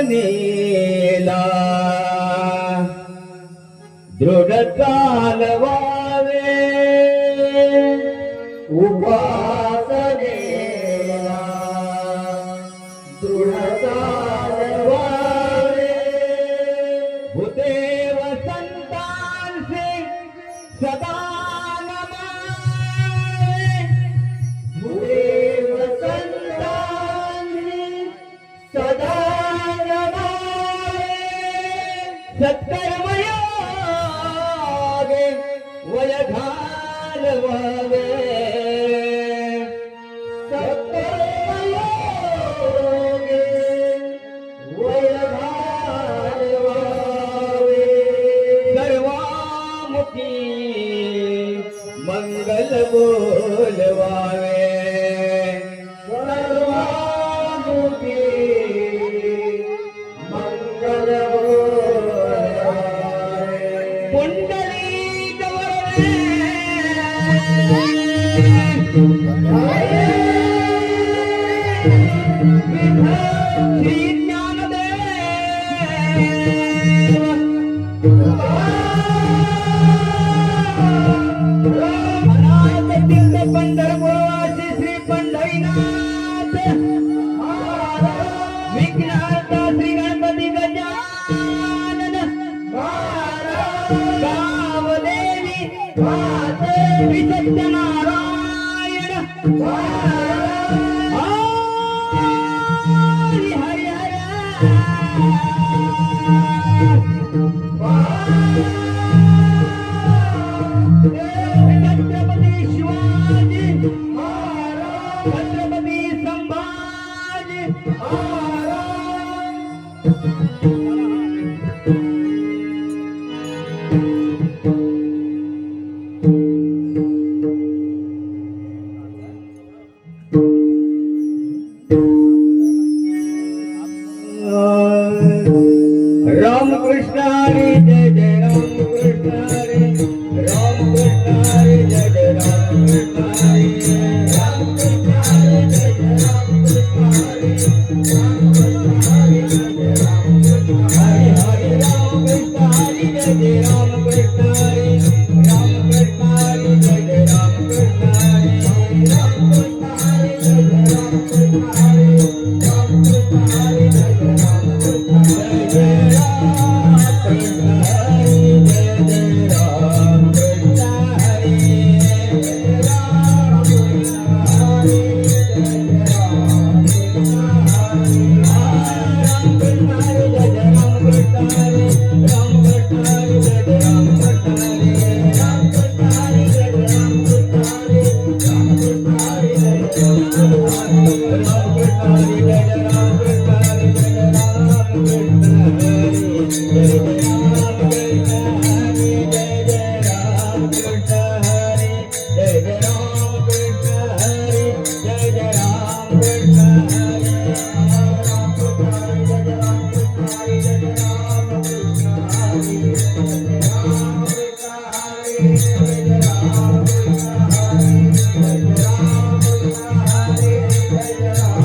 उपासनेला दृढ चालवावे, उपासनेला दृढ चालवावे, भूदेव संतांचे सदा नमावे, भूदेव संतांचे सदा नमावे, सत्कर्मयोगे वय घालवावे, सत्कर्मयोगे वय घालवावे, सर्वामुखी मंगल बोलवावे, पंढरपुरवासी श्री पंढरीनाथ विघ्नहर्ता श्री गणपती गजानन गावदेवी श्री सत्यनारायण हरि हरि छत्रपती शिवाजी महाराज, छत्रपती संभाजी राम कृष्ण हरी जय जय राम कृष्ण हरी, राम कृष्ण हरी जय जय राम कृष्ण हरी, राम कृष्ण हरी जय जय राम कृष्ण हरी, राम कृष्ण हरी जय जय राम कृष्ण हरी, हरे राम कृष्ण हरी जय जय राम कृष्ण हरी, राम कृष्ण हरी जय जय राम कृष्ण हरी, राम कृष्ण हरी जय जय राम कृष्ण हरी, राम कृष्ण हरी जय जय राम कृष्ण हरी, जय जय राम कृष्ण हरी जय जय राम कृष्ण हरी, जय राम कृष्ण हरी जय जय राम कृष्ण हरी, राम कृष्ण हरी जय जय राम कृष्ण हरी, राम कृष्ण हरी जय जय राम कृष्ण हरी, राम कृष्ण हरी जय जय राम कृष्ण हरी, राम कृष्ण हरी जय जय राम कृष्ण हरी, राम कृष्ण हरी जय जय राम कृष्ण हरी, जय जय राम कृष्ण हरी, जय जय राम कृष्ण हरी, जय जय राम कृष्ण हरी, जय जय राम कृष्ण हरी, जय जय राम कृष्ण हरी, राम कृष्ण हरी जय जय राम कृष्ण हरी, जय जय राम कृष्ण हरी, जय जय राम कृष्ण हरी, जय जय राम कृष्ण हरी, जय जय राम कृष्ण हरी, जय जय राम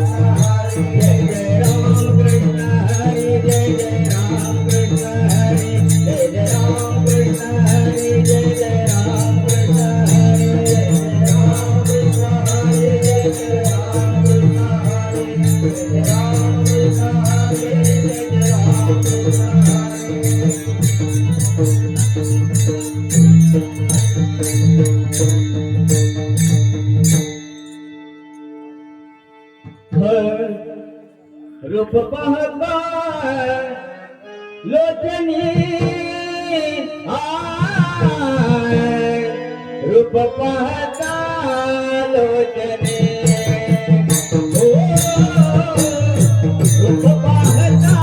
कृष्ण हरी, जय जय राम कृष्ण हरी, जय जय राम कृष्ण हरी, जय जय राम कृष्ण हरी, जय जय राम कृष्ण हरी, जय जय राम कृष्ण हरी, जय जय राम कृष्ण हरी, जय जय राम कृष्ण हरी, जय जय राम कृष्ण हरी। रूप पाहता लोचनी आय, रूप पाहता लोचनी, रूप पाहता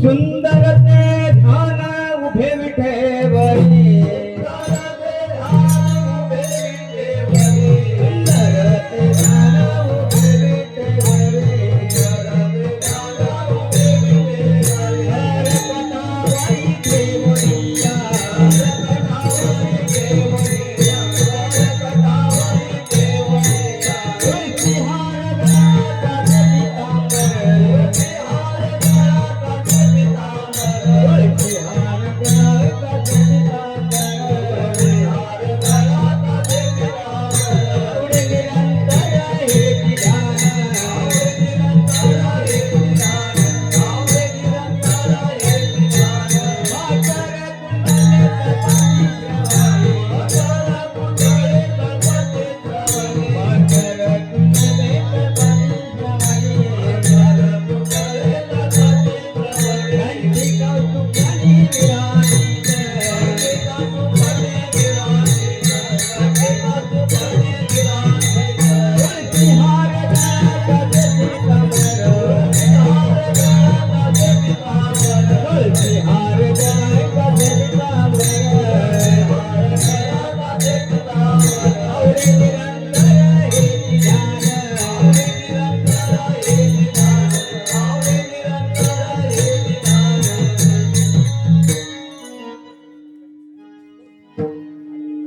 सुंदर ते ध्यान उभे विठेवरी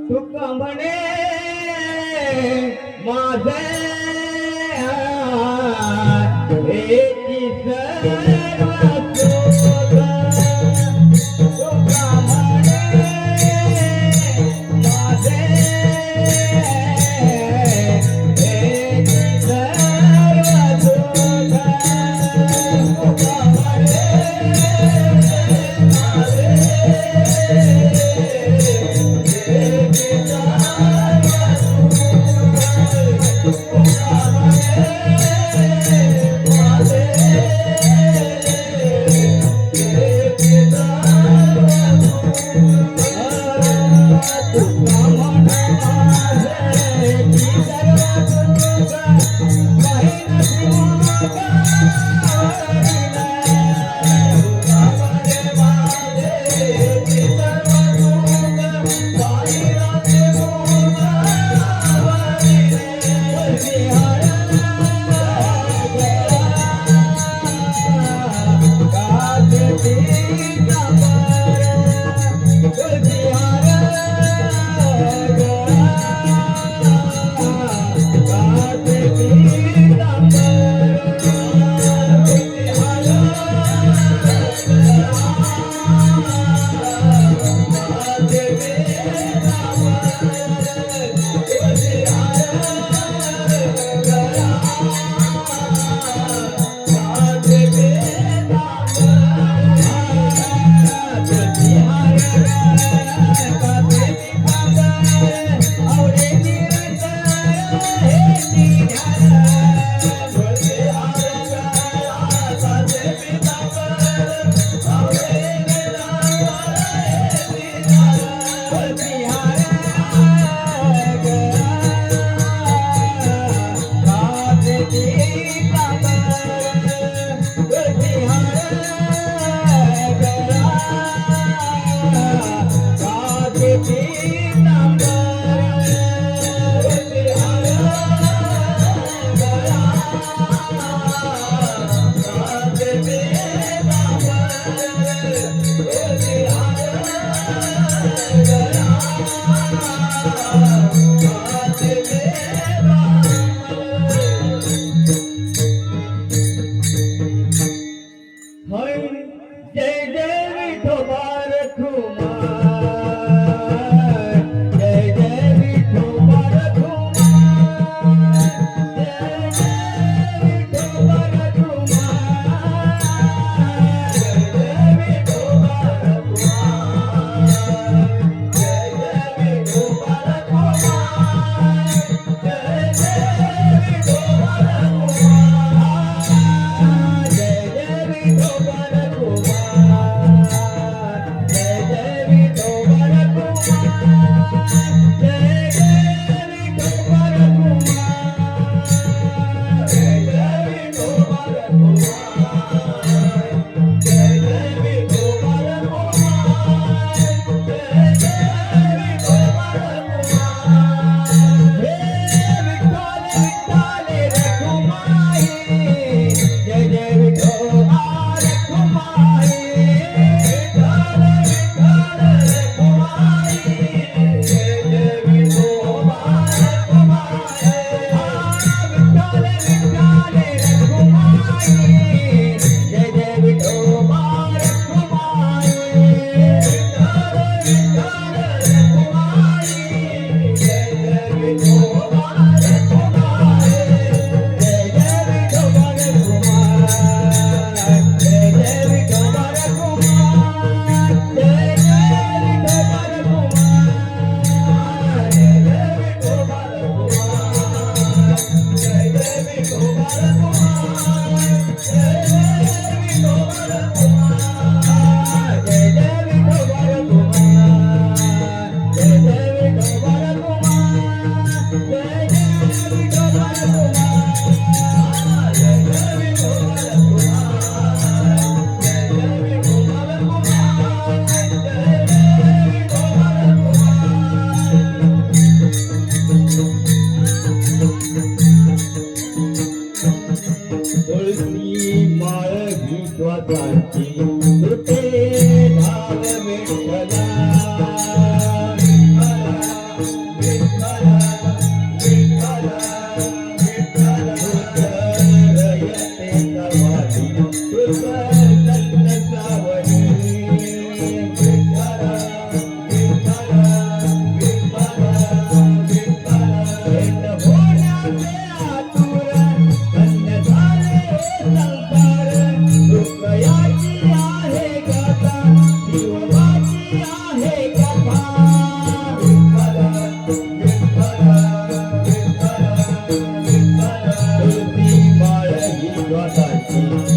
तुका म्हणे माझे एकी सर्व सुख तुका म्हणे माझे एकी सर्व सुख तुका म्हणे माझे तुळशी माळ विश्वासाची तुटे धाव विठ्ठला तुळशी माळ विश्वासाची